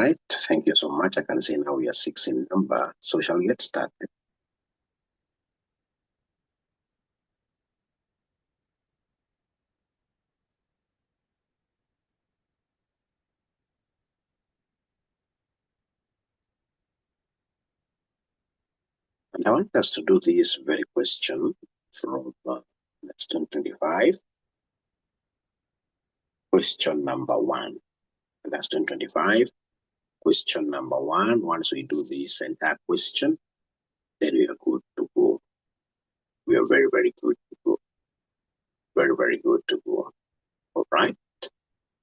Right, thank you so much. I can say now we are 6 in number, so shall we get started? And I want us to do this very question from lesson 25. Question number 1. Lesson 25. Question number 1. Once we do this entire question, then we are good to go. We are very, very good to go. Very, very good to go. All right.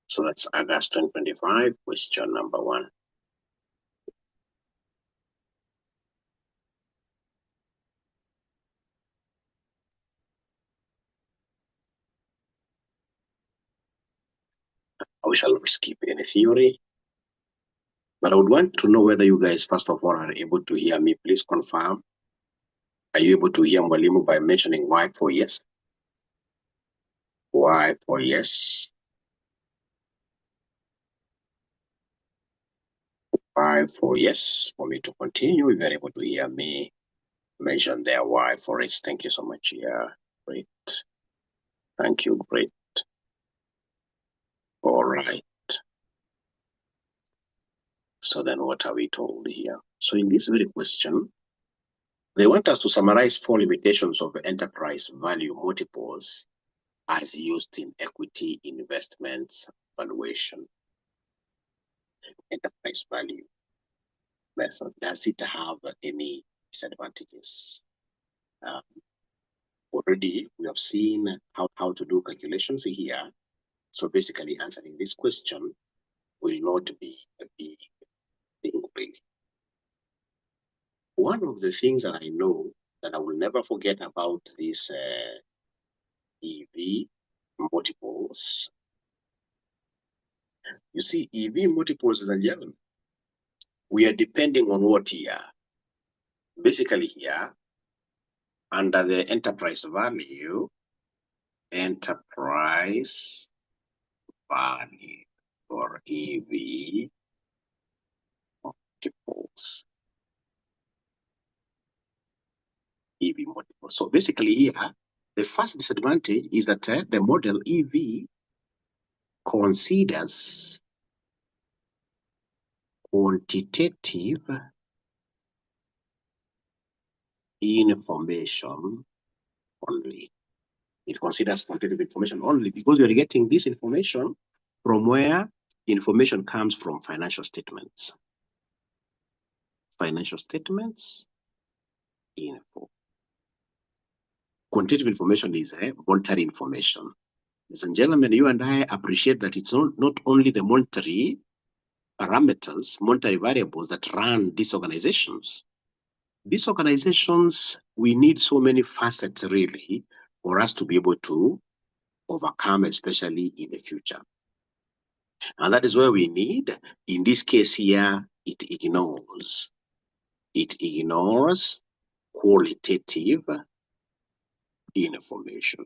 So that's lesson 25, question number 1. We shall not skip any theory. But I would want to know whether you guys, first of all, are able to hear me. Please confirm. Are you able to hear Mwalimu by mentioning Y for yes? Y for yes. Y for yes. For me to continue, if you're able to hear me, mention there Y for it. Thank you so much. Yeah, great. Thank you, great. All right. So then what are we told here? So in this very question, they want us to summarize 4 limitations of enterprise value multiples as used in equity investments valuation. Enterprise value method, does it have any disadvantages? Already we have seen how to do calculations here. So basically answering this question will not be a big thing really. One of the things that I know that I will never forget about this EV multiples. You see, EV multiples, ladies and gentlemen, we are depending on what here? Basically here, under the enterprise value, enterprise value or EV multiples. EV multiples. So basically here, the first disadvantage is that the model EV considers quantitative information only. It considers quantitative information only because you're getting this information from where information comes from financial statements. Financial statements, info. Quantitative information is monetary information. Ladies and gentlemen, you and I appreciate that it's not only the monetary parameters, monetary variables that run these organizations. These organizations, we need so many facets really for us to be able to overcome, especially in the future. And that is where we need, in this case here, it ignores qualitative information.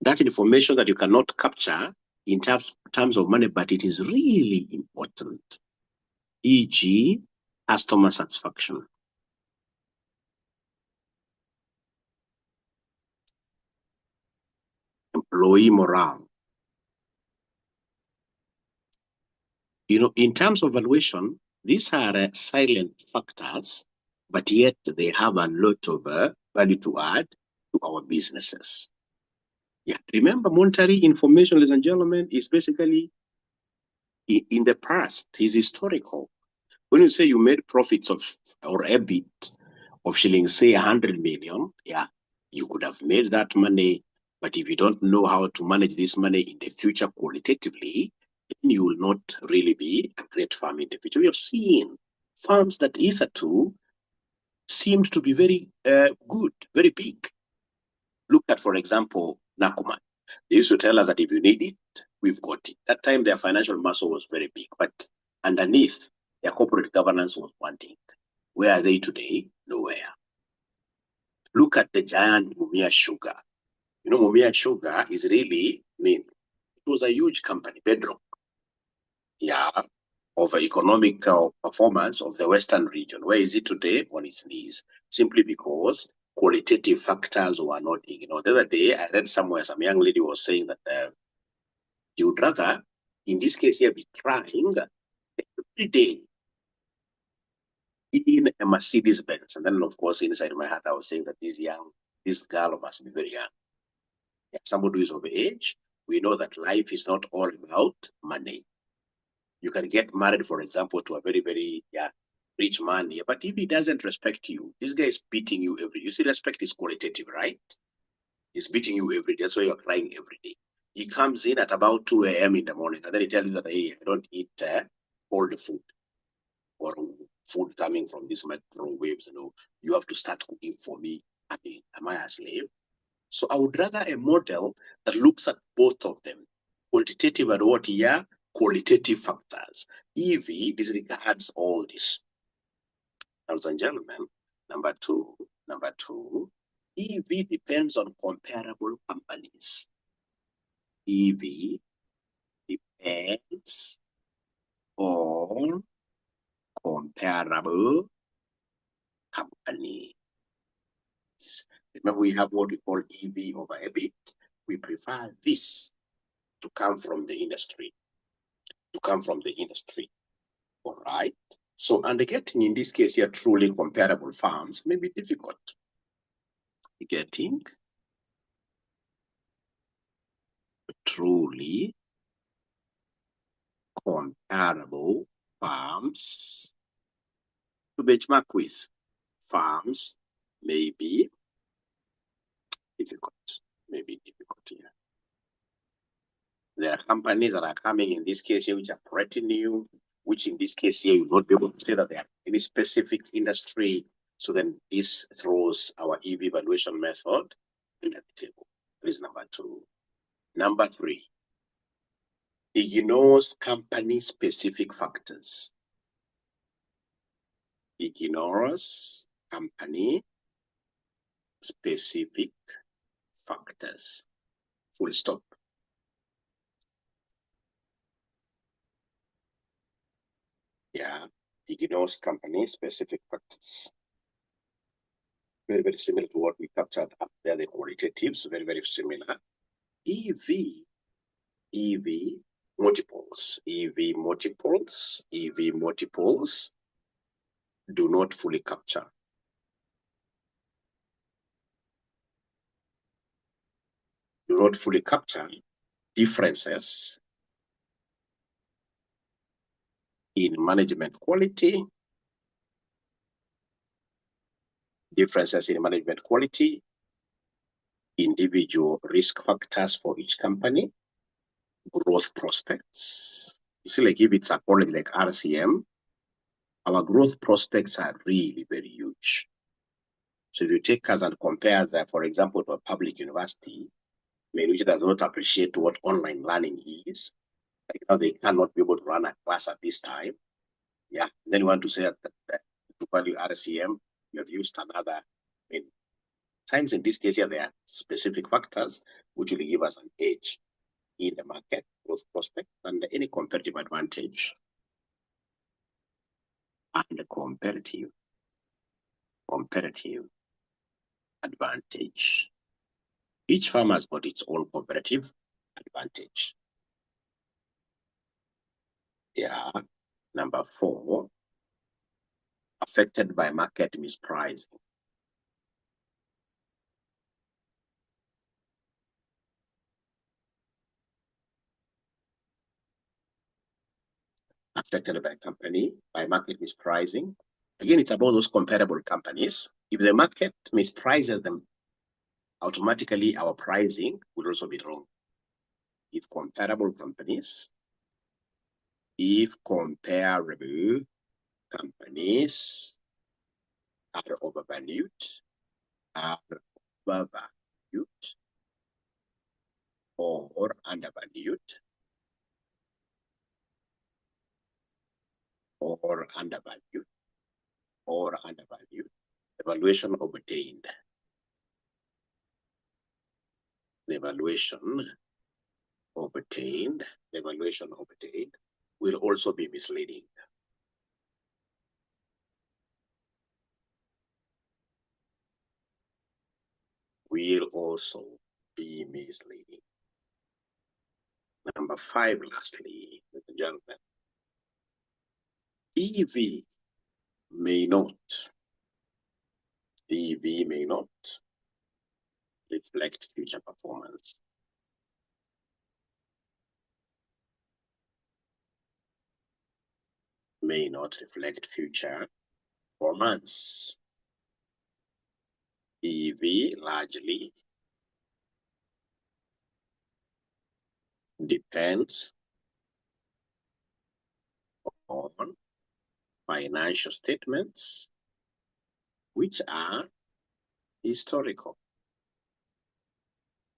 That information that you cannot capture in terms of money, but it is really important, e.g., customer satisfaction. Employee morale. In terms of valuation, these are silent factors, but yet they have a lot of value to add to our businesses. Yeah, remember, monetary information, ladies and gentlemen, is basically in the past, is historical. When you say you made profits of or EBIT of shillings, say 100 million, yeah, you could have made that money, but if you don't know how to manage this money in the future qualitatively, then you will not really be a great farm in the future. We have seen farms that hitherto seemed to be very good, very big. Look at, for example, Nakuman. They used to tell us that if you need it, we've got it. That time their financial muscle was very big, but underneath, their corporate governance was wanting. Where are they today? Nowhere. Look at the giant Mumia Sugar. Mumia Sugar is really, it was a huge company, Bedrock. of economic performance of the Western region. Where is it today? On its knees, simply because qualitative factors were not ignored. The other day, I read somewhere some young lady was saying that you would rather, in this case here, be trying every day in a Mercedes Benz. And then, of course, inside my heart, I was saying that this girl must be very young. Somebody who is of age, we know that life is not all about money. You can get married, for example, to a very, very rich man here, but if he doesn't respect you, this guy is beating you every day. You see, respect is qualitative, right? He's beating you every day. That's why you're crying every day. He comes in at about 2 a.m. in the morning, and then he tells you that, hey, I don't eat cold food or food coming from these microwaves. You have to start cooking for me. I mean, am I a slave? So I would rather a model that looks at both of them, quantitative and what here, qualitative factors. EV disregards all this. Ladies and gentlemen, number two, EV depends on comparable companies. EV depends on comparable companies. Remember, we have what we call EV over EBIT. We prefer this to come from the industry. All right. So, and getting in this case here truly comparable firms may be difficult. Getting truly comparable firms to benchmark with firms may be difficult. Here. There are companies that are coming in this case here which are pretty new, which in this case here you will not be able to say that they are in a specific industry. So then this throws our EV valuation method in the table. That is number two. Number three, ignores company-specific factors. Ignores company-specific factors. Full stop. Ignores company-specific factors. Very, very similar to what we captured up there, the qualitatives, very, very similar. EV multiples do not fully capture. Differences in management quality, individual risk factors for each company, growth prospects. You see, like if it's a college like RCM, our growth prospects are really very huge. So if you take us and compare that, for example, to a public university, which does not appreciate what online learning is, like how they cannot be able to run a class at this time. Then you want to say that to value RCM, you have used another. Times in this case here, there are specific factors which will give us an edge in the market, growth prospect, and any competitive advantage. And comparative advantage. Each firm has got its own comparative advantage. Number four, affected by market mispricing. Affected by market mispricing. Again, it's about those comparable companies. If the market misprices them, automatically our pricing would also be wrong. If comparable companies are overvalued, or undervalued, the valuation obtained will also be misleading. Will also be misleading. Number 5, lastly, ladies and gentlemen, EV may not reflect future performance. May not reflect future performance. EV largely depends on financial statements which are historical.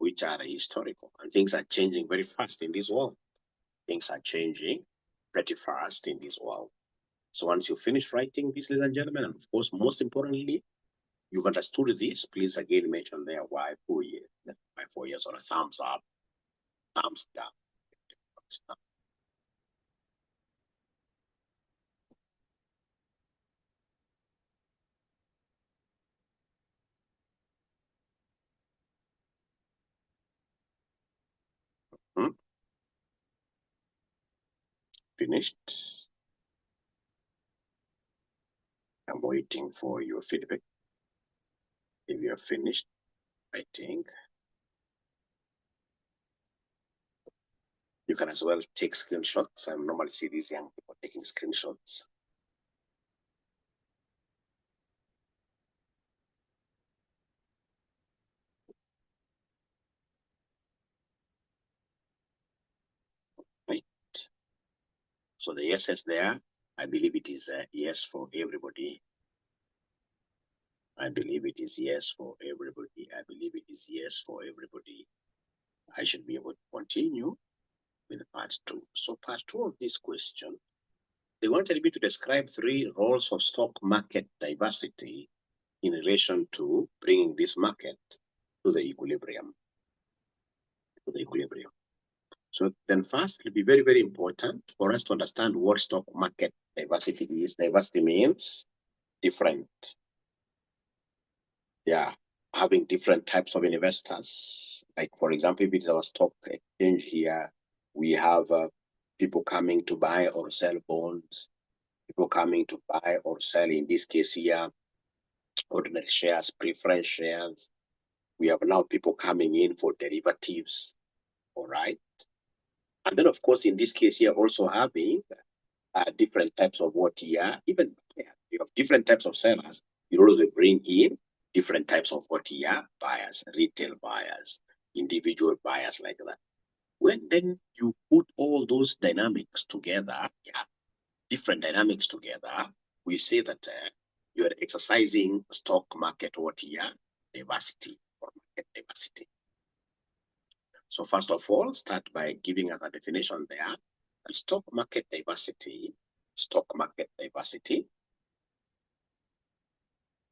And things are changing very fast in this world. Things are changing pretty fast in this world. So once you finish writing this, ladies and gentlemen, and of course, most importantly, you've understood this, please again mention there why 4 years. Why 4 years on a thumbs up, thumbs down. Finished. I'm waiting for your feedback. If you're finished writing, you can as well take screenshots. I normally see these young people taking screenshots. Right. So the yeses there, I believe it is a yes for everybody. I believe it is yes for everybody. I believe it is yes for everybody. I should be able to continue with part 2. So part 2 of this question, they wanted me to describe 3 roles of stock market diversity in relation to bringing this market to the equilibrium. So then first, it'll be very, very important for us to understand what stock market diversity is. Diversity means different. Yeah, having different types of investors. Like, for example, if it's our stock exchange here, we have people coming to buy or sell bonds, people coming to buy or sell, in this case here, ordinary shares, preference shares. We have now people coming in for derivatives, all right? And then, of course, in this case here, also having different types of what here, even you have different types of sellers. You also bring in different types of what here, buyers, retail buyers, individual buyers like that. When then you put all those dynamics together, different dynamics together, we say that you are exercising stock market what here, diversity or market diversity. So first of all, start by giving us a definition there. Stock market diversity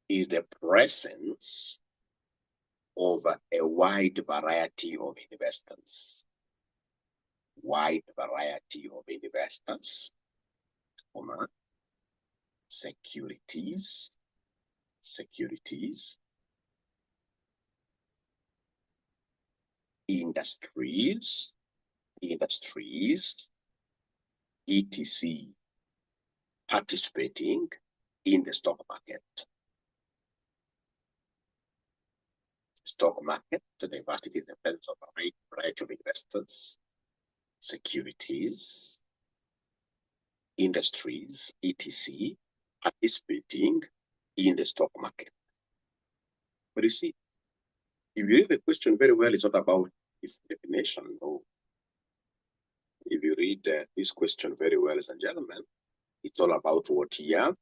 is the presence of a wide variety of investors. Wide variety of investors, securities, industries, etc., participating in the stock market. Stock market, the diversity is the presence of a wide variety of investors, securities, industries, etc., participating in the stock market. But you see, if you read the question very well, it's not about its definition. No. If you read this question very well, ladies and gentlemen, it's all about what here.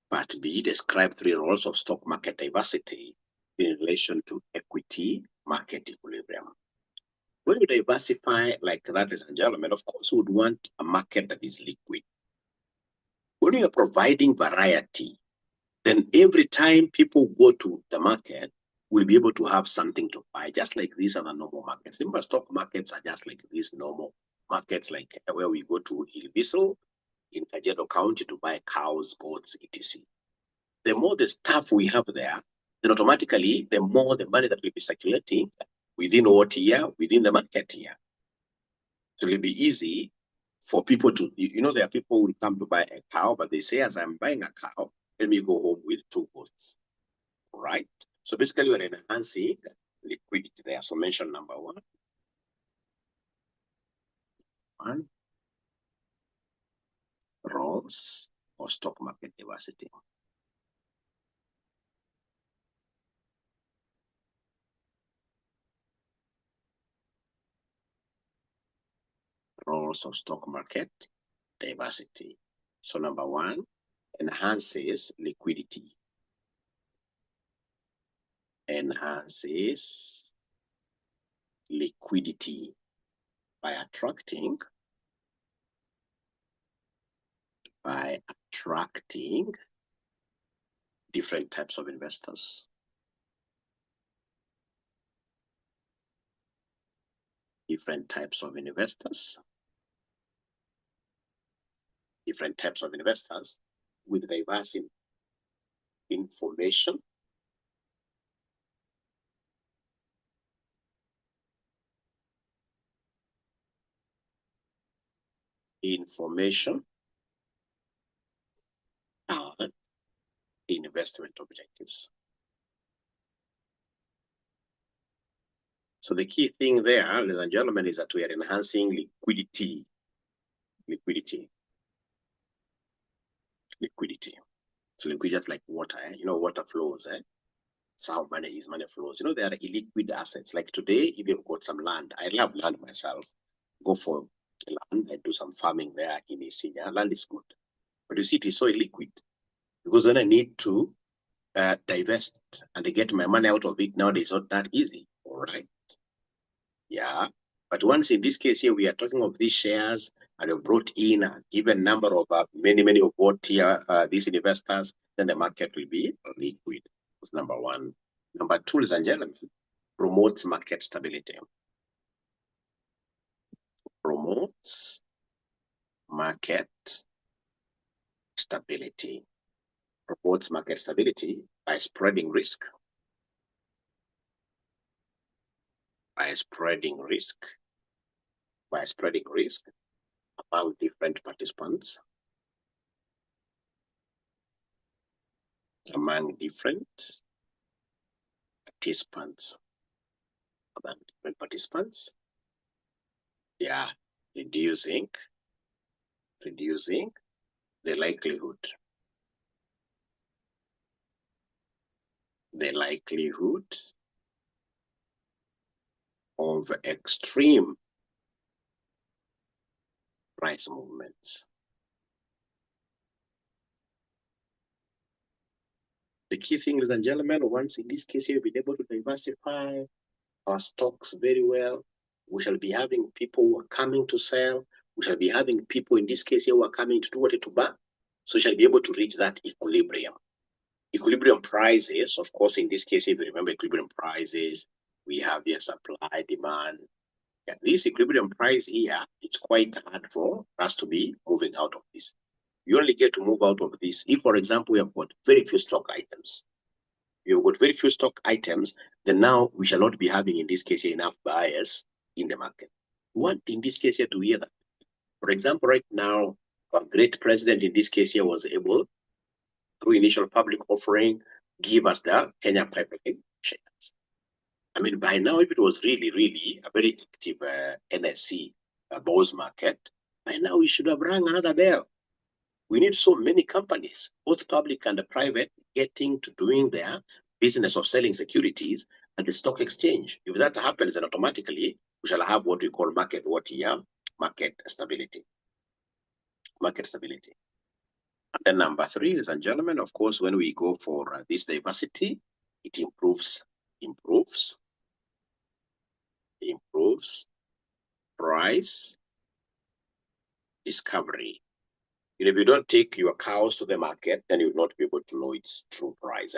Part B, describe 3 roles of stock market diversity in relation to equity market equilibrium. When you diversify like that, ladies and gentlemen, of course, we would want a market that is liquid. When you are providing variety, then every time people go to the market, we'll be able to have something to buy, just like these are the normal markets. Remember, stock markets are just like these normal markets like where we go to Ilbisil in Kajiado County to buy cows, goats, etc. The more the stuff we have there, then automatically the more the money that will be circulating within what year, within the market year. So it'll be easy for people to, there are people who will come to buy a cow, but they say, as I'm buying a cow, let me go home with 2 goats, right? So basically, we're enhancing liquidity there. So mention number one. Roles or stock market diversity. Roles of stock market diversity. So number one, enhances liquidity. Enhances liquidity by attracting different types of investors. Different types of investors with diverse information, and investment objectives. So the key thing there, ladies and gentlemen, is that we are enhancing liquidity. So liquidity just like water, water flows, So how money flows. There are illiquid assets. Like today, if you've got some land, I love land myself. Go for land and do some farming there in Isinya. Land is good. But you see, it is so illiquid. Because when I need to divest and get my money out of it nowadays, it's not that easy. All right. Yeah. But once in this case here, we are talking of these shares and have brought in a given number of many of what here, these investors, then the market will be liquid. That's number one. Number two, ladies and gentlemen, promotes market stability. Promotes market stability. Promotes market stability by spreading risk. By spreading risk among different participants. Yeah, reducing the likelihood of extreme price movements. The key thing, ladies and gentlemen, once in this case, you've been able to diversify our stocks very well. We shall be having people who are coming to sell. We shall be having people in this case here who are coming to do what to buy. So we shall be able to reach that equilibrium. Equilibrium prices, of course, in this case, if you remember equilibrium prices, we have here supply, demand. Yeah, this equilibrium price here, it's quite hard for us to be moving out of this. You only get to move out of this if, for example, we have got very few stock items. You've got very few stock items, then now we shall not be having, in this case, enough buyers in the market. We want, in this case, here to hear that. For example, right now, our great president, in this case here, was able, through initial public offering, give us the Kenya pipeline shares. I mean, by now, if it was really a very active NSC bulls market, by now we should have rang another bell. We need so many companies, both public and private, getting to doing their business of selling securities at the stock exchange. If that happens, then automatically we shall have what we call market stability. Market stability. And then number three, ladies and gentlemen, of course, when we go for this diversity, it improves price discovery. If you don't take your cows to the market, then you'll not be able to know its true price.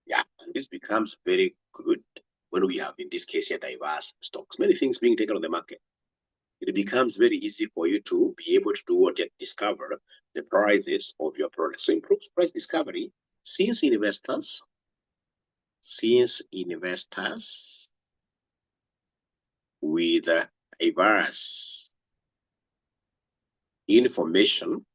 Yeah, and this becomes very good when we have, in this case, here, diverse stocks. Many things being taken on the market. it becomes very easy for you to be able to do what you discover the prices of your products. So improves price discovery since investors with diverse information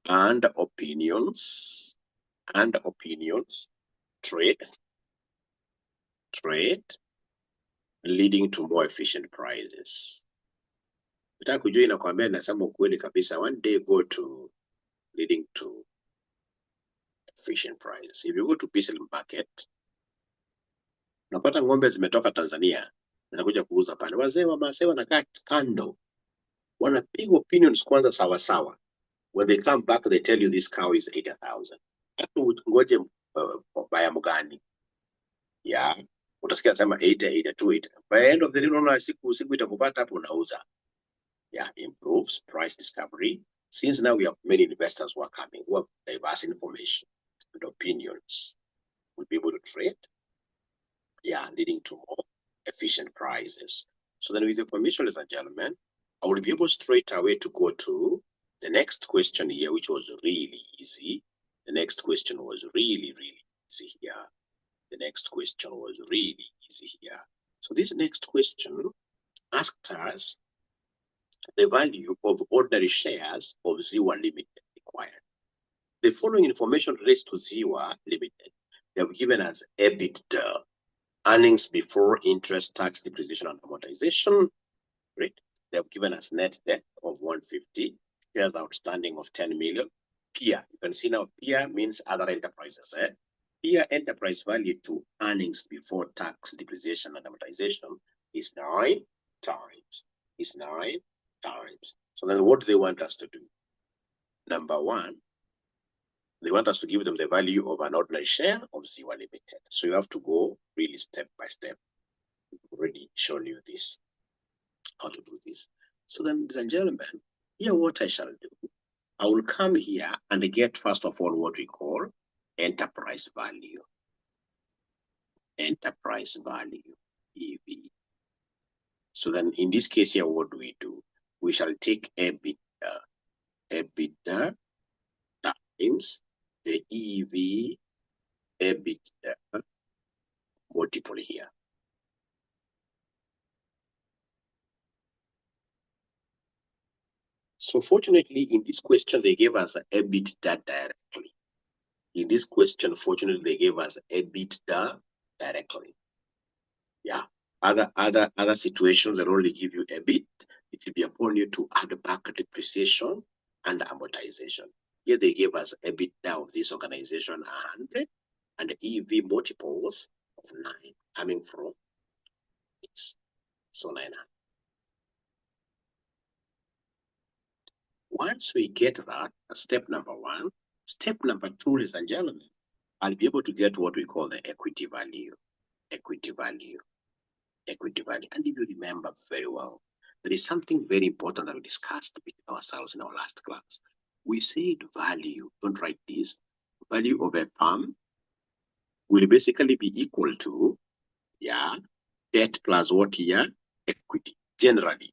and opinions trade leading to more efficient prices. Nataka kujua inakwambia nasema ukweli kabisa, one day go to leading to efficient prices. If you go to physical market, unapata ng'ombe zimetoka Tanzania zinakuja kuuza pale. Wazee wa Masai wanakaa kando, wanapiga opinions kwanza sawa sawa. When they come back, they tell you this cow is 80,000. Ngoje baya mgani? Yeah, utasikia nasema 80, 82. By the end of the day, unaona siku itakupata hapo unauza. Yeah, improves price discovery. Since now we have many investors who are coming, who have diverse information and opinions, we'll be able to trade. Yeah, leading to more efficient prices. So then with your permission, ladies and gentlemen, I will be able straight away to go to the next question here, which was really easy. The next question was really easy here. The next question was really easy here. So this next question asked us the value of ordinary shares of Ziwa Limited required. The following information relates to Ziwa Limited. They have given us EBITDA, earnings before interest, tax, depreciation, and amortization. Right? They have given us net debt of 150, shares outstanding of 10 million. PEA, you can see now PEA means other enterprises. PEA enterprise value to earnings before tax, depreciation, and amortization is 9 times. So then what do they want us to do? Number one, they want us to give them the value of an ordinary share of Ziwa Limited. So you have to go really step by step. I've already shown you this, how to do this. So then, ladies and gentlemen, here what I shall do, I will come here and get first of all what we call enterprise value. Enterprise value, EV. So then in this case here, what do? We shall take EBITDA times the EV EBITDA multiple here. So fortunately, in this question, they gave us EBITDA directly. In this question, fortunately, they gave us EBITDA directly. Yeah. Other situations that only give you EBIT, it will be upon you to add back depreciation and amortization. Here they gave us EBITDA of this organization 100 and EV multiples of 9 coming from this. So 900. Once we get that, step number one, step number two, ladies and gentlemen, I'll be able to get what we call the equity value. Equity value. And if you remember very well, there is something very important that we discussed with ourselves in our last class. We said value, don't write this, value of a firm will basically be equal to, debt plus what here? Equity, generally.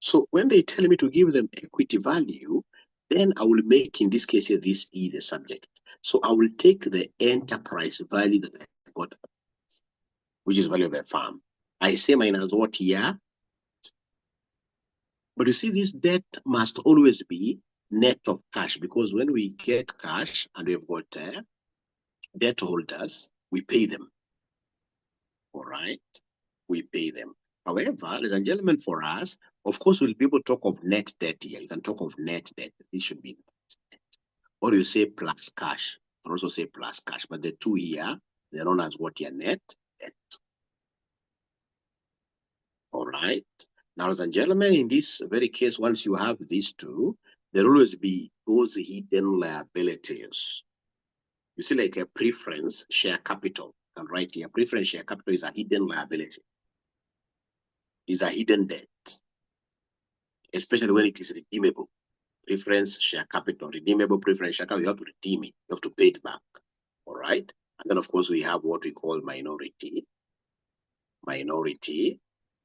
So when they tell me to give them equity value, then I will make, in this case here, this E the subject. So I will take the enterprise value that I got, which is value of a firm. I say minus what here? But you see, this debt must always be net of cash, because when we get cash and we've got debt holders, we pay them. All right? We pay them. However, ladies and gentlemen, for us, of course, we'll be able to talk of net debt here. You can talk of net debt. This should be net debt. Or you say plus cash. You can also say plus cash. But the two here, they're known as what here? Net debt. All right? Now, ladies and gentlemen, in this very case, once you have these two, there will always be those hidden liabilities. You see, like a preference share capital. And right here, preference share capital is a hidden liability. Is a hidden debt, especially when it is redeemable. Preference share capital, redeemable preference share capital, you have to redeem it. You have to pay it back. All right? And then, of course, we have what we call minority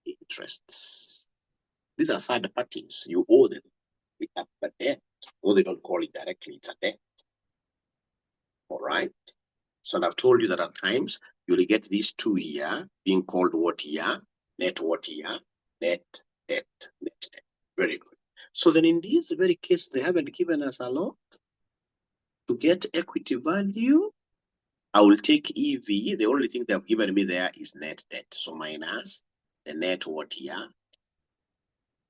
interests. These are third parties. You owe them. We have a debt. Though they don't call it directly, it's a debt. All right. So I've told you that at times you'll get these two here being called what here? Net what here? Net debt. Net debt. Very good. So then in this very case, they haven't given us a lot. To get equity value, I will take EV. The only thing they've given me there is net debt. So minus the net what here?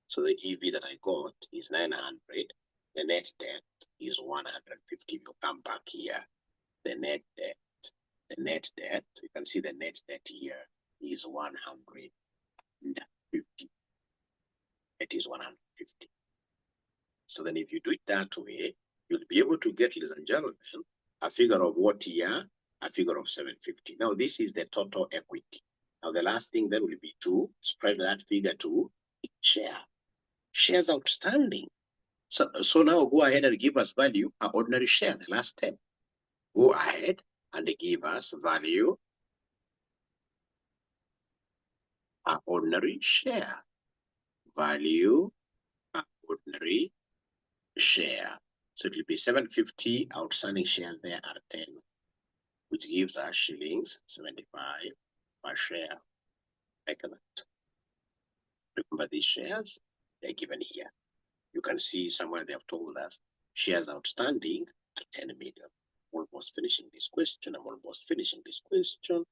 So the EV that I got is 900. The net debt is 150. You come back here. The net debt. The net debt, you can see the net debt here is 150. It is 150. So then if you do it that way, you'll be able to get, ladies and gentlemen, a figure of what here? A figure of 750. Now this is the total equity. Now the last thing then will be to spread that figure to shares outstanding. So now go ahead and give us value, our ordinary share, the last step. Go ahead and give us value, our ordinary share. Value, our ordinary share. So it will be 750 outstanding shares there are 10, which gives us shillings 75 per share. Like that. Remember these shares, they're given here. You can see somewhere they have told us shares outstanding are 10 million. Almost finishing this question. I'm almost finishing this question.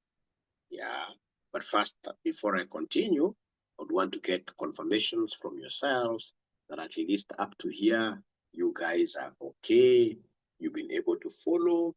Yeah. But first, before I continue, I would want to get confirmations from yourselves that at least up to here, you guys are okay. You've been able to follow.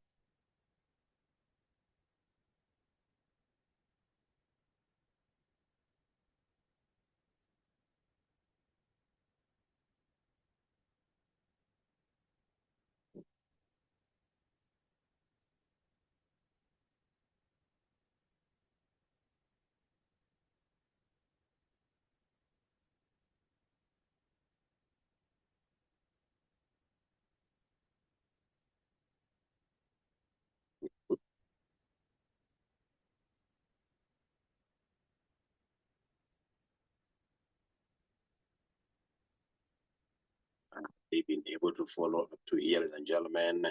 They've been able to follow up to here, ladies and gentlemen.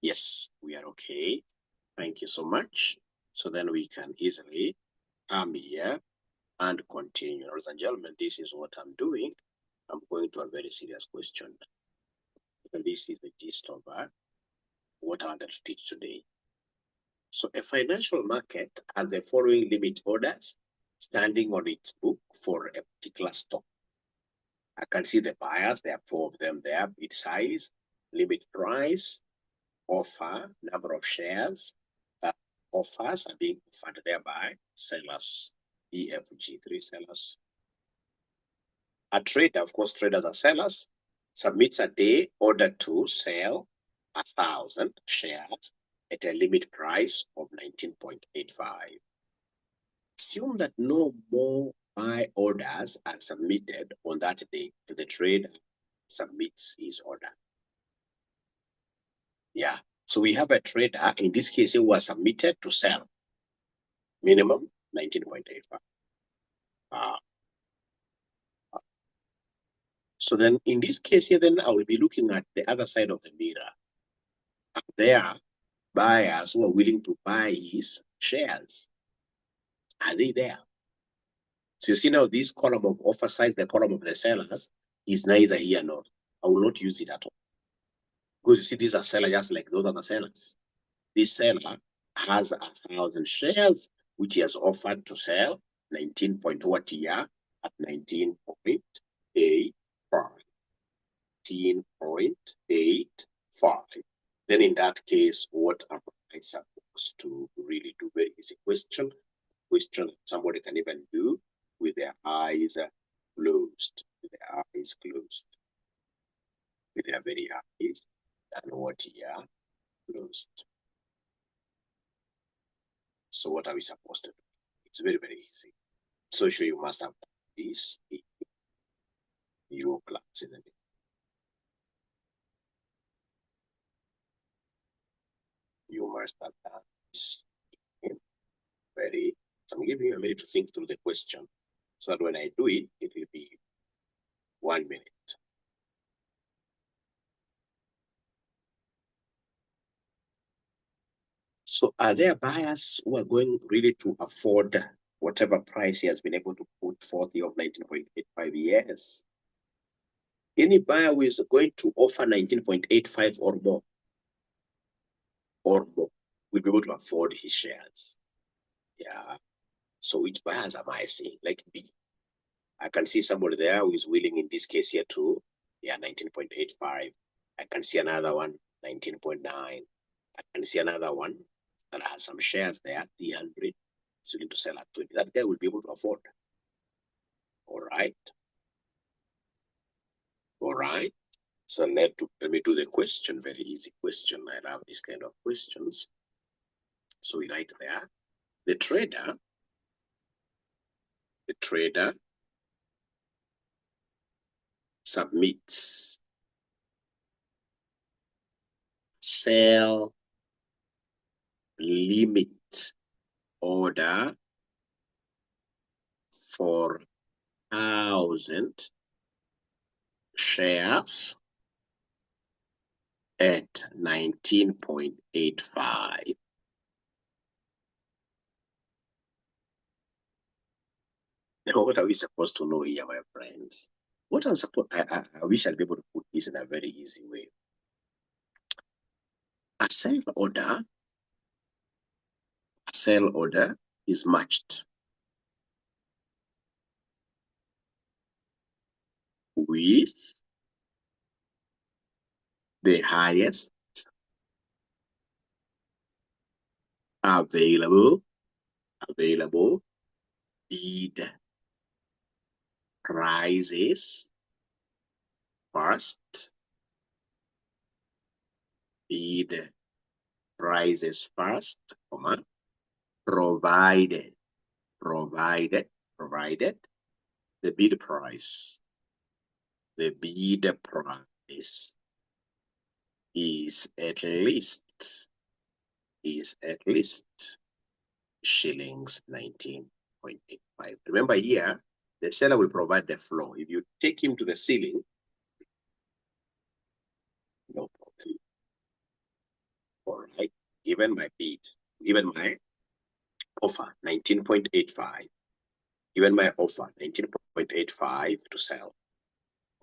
Yes, we are okay. Thank you so much. So then we can easily come here and continue. Ladies and gentlemen, this is what I'm doing. I'm going to a very serious question. This is the gist of what I wanted to teach today. So a financial market has the following limit orders standing on its book for a particular stock. I can see the buyers, there are 4 of them there, bid size, limit price, offer, number of shares, offers are being offered thereby, sellers, EFG, 3 sellers. A trader, of course, traders are sellers, submits a day order to sell 1,000 shares at a limit price of 19.85. Assume that no more buy orders are submitted on that day to the trader submits his order. Yeah, so we have a trader, in this case, who was submitted to sell minimum 19.85. So then in this case here, then I will be looking at the other side of the mirror. There are buyers who are willing to buy his shares. Are they there? So you see now this column of offer size, the column of the sellers, is neither here nor. I will not use it at all. Because you see, these are sellers just like those other sellers. This seller has 1,000 shares, which he has offered to sell 19 point what year at 19.85. 19.85. Then in that case, what am I supposed to really do? Very easy question. Question somebody can even do with their eyes closed. With their eyes closed. With their very eyes and what here closed. So what are we supposed to do? It's very, very easy. So sure you must have this in your class, isn't it? You must have done this. So I'm giving you a minute to think through the question so that when I do it, it will be 1 minute. So are there buyers who are going really to afford whatever price he has been able to put forth of 19.85 years? Any buyer who is going to offer 19.85 or more will be able to afford his shares. Yeah. So which buyers am I seeing? Like B. I can see somebody there who is willing in this case here too. Yeah, 19.85. I can see another one, 19.9. I can see another one that has some shares there, 300. It's willing to sell at 20. That guy will be able to afford. All right. All right. So let me do the question. Very easy question. I love these kind of questions. So we write there. The trader submits sell limit order for 1,000 shares at 19.85. Now, what are we supposed to know here, my friends? What I'm supposed I wish I'd be able to put this in a very easy way. A sell order is matched with the highest available bid prices first, bid prices first, comma, provided the bid price is at least shillings 19.85. Remember here, the seller will provide the floor. If you take him to the ceiling, no problem. All right, given my offer, 19.85. Given my offer, 19.85 to sell.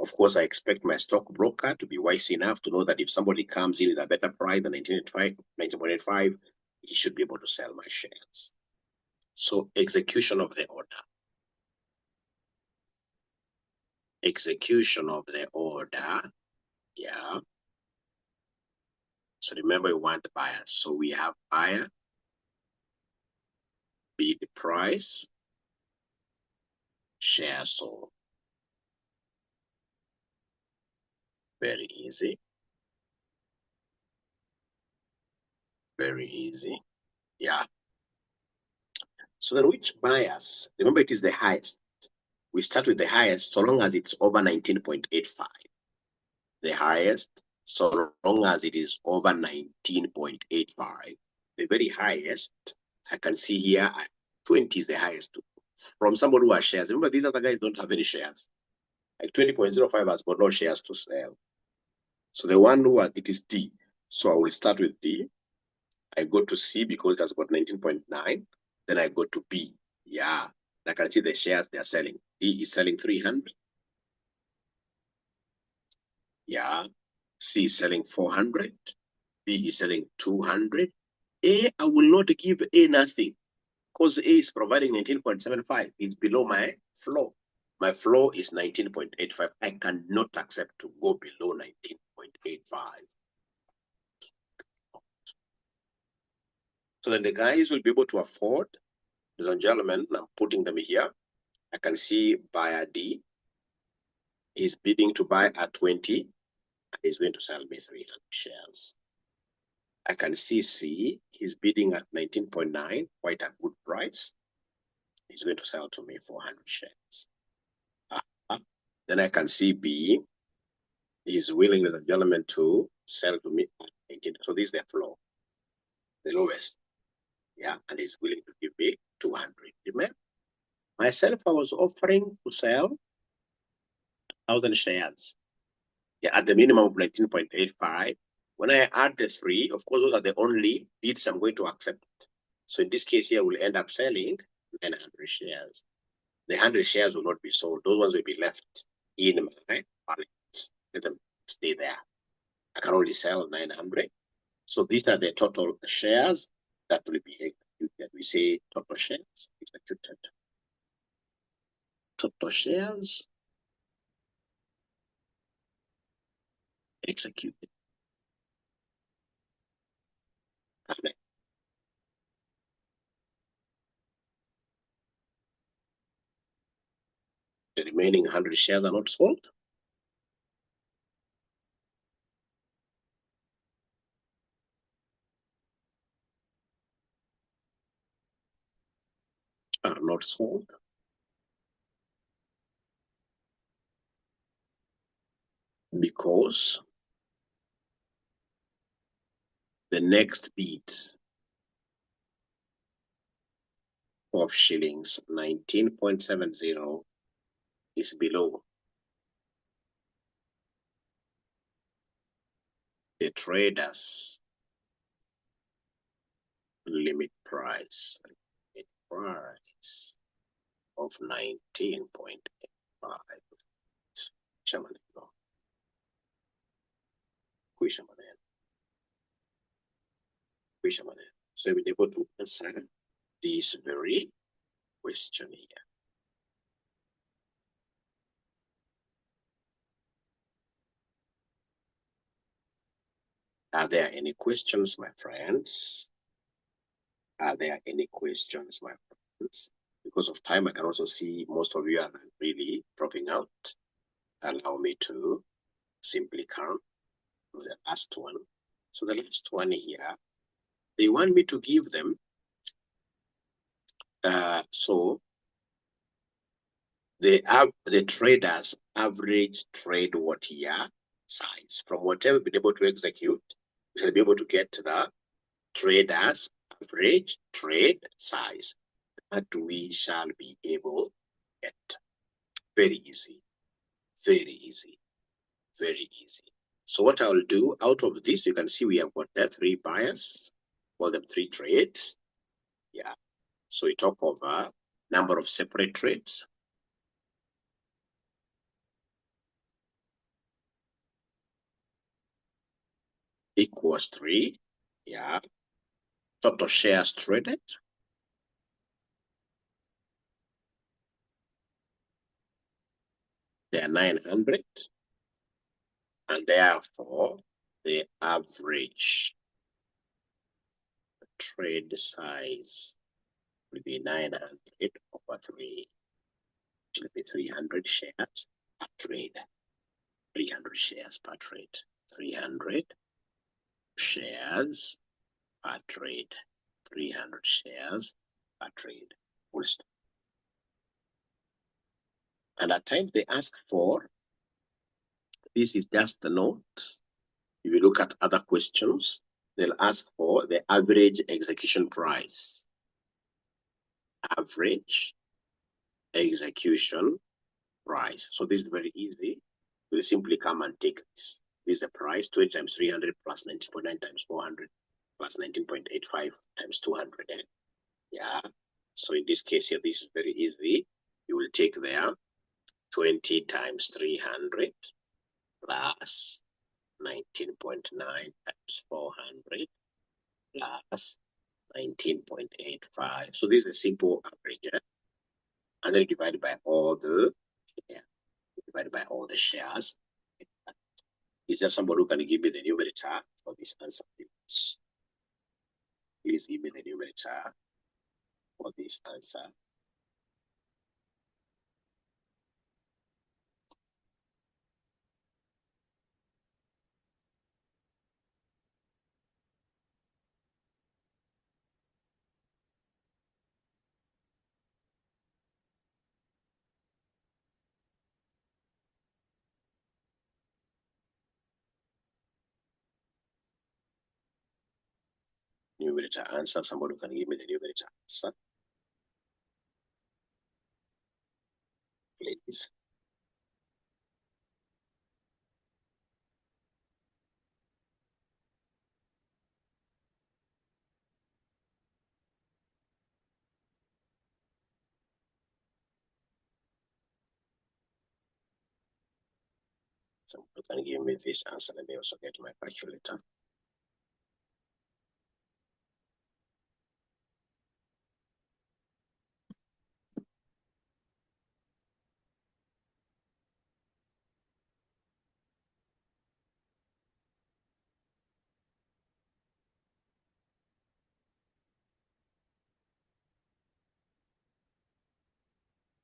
Of course, I expect my stockbroker to be wise enough to know that if somebody comes in with a better price than 19.85, he should be able to sell my shares. So execution of the order. Yeah. So remember, we want buyers. So we have buyer, bid price, share sold. Very easy. Very easy. Yeah. So then which buyers? Remember, it is the highest. We start with the highest so long as it's over 19.85. The highest so long as it is over 19.85. The very highest, I can see here, 20 is the highest. From somebody who has shares. Remember, these other guys don't have any shares. Like 20.05 has got no shares to sell. So the one who it is D. So I will start with D. I go to C because that's got 19.9. Then I go to B. Yeah. I can see the shares they are selling. D is selling 300. Yeah. C is selling 400. B is selling 200. A, I will not give A nothing because A is providing 19.75. It's below my floor. My floor is 19.85. I cannot accept to go below 19.85. So then the guys will be able to afford, ladies and gentlemen, I'm putting them here. I can see buyer D is bidding to buy at 20 and he's going to sell me 300 shares. I can see C, he's bidding at 19.9, quite a good price. He's going to sell to me 400 shares. Then I can see B is willing, ladies and gentlemen, to sell to me at 18. So this is their floor. the lowest. Yeah, and he's willing to give me 200. Remember, myself, I was offering to sell 1,000 shares. Yeah, at the minimum of 19.85. When I add the three, of course, those are the only bids I'm going to accept. So in this case here, we'll end up selling 900 shares. The 100 shares will not be sold. Those ones will be left in my wallet. Let them stay there. I can only sell 900. So these are the total shares that will be executed. We say total shares executed. Total shares executed. And the remaining 100 shares are not sold. Are not sold. Because the next bid of shillings 19.70 is below the trader's limit price. Limit price of 19.85. So we're able to answer this very question here. Are there any questions, my friends? Are there any questions, my friends? Because of time, I can also see most of you are really dropping out. Allow me to simply count the last one. So the last one here, they want me to give them, so the traders average trade what year size. From whatever we've been able to execute, we shall be able to get the traders average trade size that we shall be able to get. Very easy, very easy, very easy. So what I'll do out of this, you can see we have got there 3 buyers, call them 3 trades. Yeah. So we talk over number of separate trades. Equals 3. Yeah. Total shares traded. They are 900. And therefore, the average trade size will be 900 over 3. It will be 300 shares per trade. 300 shares per trade. 300 shares per trade. 300 shares per trade. And at times they ask for, this is just the note. If you look at other questions, they'll ask for the average execution price. Average execution price. So this is very easy. We'll simply come and take this. This is the price, 20 times 300 plus 90.9 times 400 plus 19.85 times 200. Yeah. So in this case here, this is very easy. You will take there 20 times 300 plus 19.9 times 400 plus 19.85. So this is a simple average. And then divided by all the shares. Is there somebody who can give me the numerator for this answer? Please give me the numerator for this answer. numerator answer. Somebody can give me the numerator answer, please. Somebody can give me this answer. Let me also get my calculator.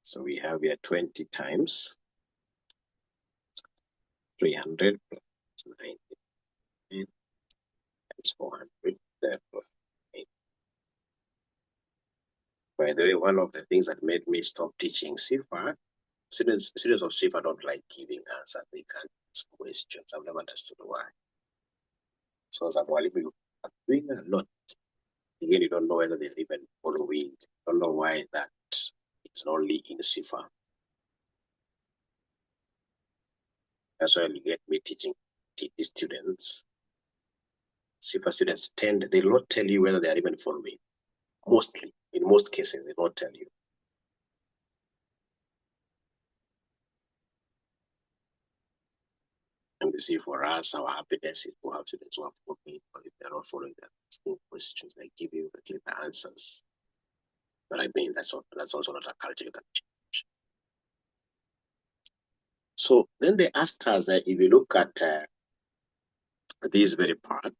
So we have here 20 times 300 plus 90 times 400 plus 8. By the way, one of the things that made me stop teaching CIFA, students of CIFA don't like giving answers. They can't ask questions. I've never understood why. So as a Mwalimu, I'm doing a lot. Again, you don't know whether they're even following. Don't know why that it's only in CIFA. That's why you get me teaching students. CIFA students they'll not tell you whether they are even following. Mostly, in most cases, they don't tell you. And you see, for us, our happiness is to have students who are following, but if they're not following, they're asking questions, they give you the clear answers. But I mean, that's also not a culture you can change. So then they asked us, if you look at this very part,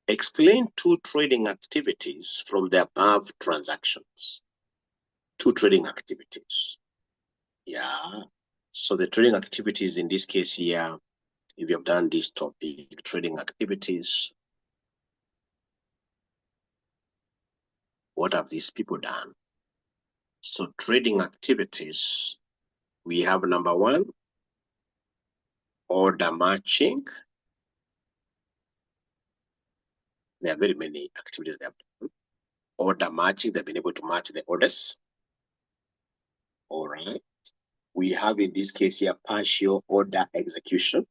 explain 2 trading activities from the above transactions. 2 trading activities. Yeah. So the trading activities in this case here, if you have done this topic, trading activities, what have these people done? So trading activities, we have number 1, order matching. There are very many activities they have done. Order matching, they've been able to match the orders. All right. We have in this case here partial order execution.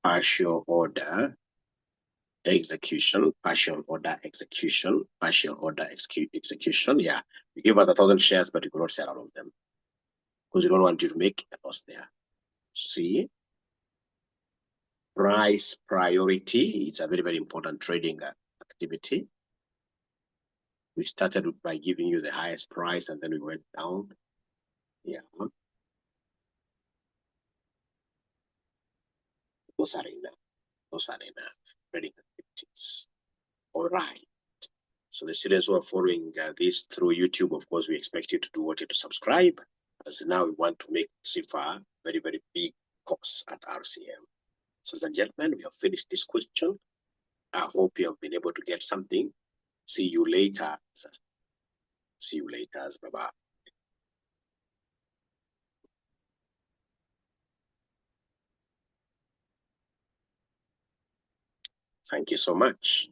Partial order execution. Yeah, you give us 1,000 shares, but you cannot sell all of them because you don't want you to make a loss there. See, price priority is a very, very important trading activity. We started by giving you the highest price and then we went down. Yeah. Those are enough trading activities. All right. So the students who are following this through YouTube, of course, we expect you to do what you to subscribe, as now we want to make CIFA very, very big course at RCM. So, ladies and gentlemen, we have finished this question. I hope you have been able to get something. See you later. Bye-bye. Thank you so much.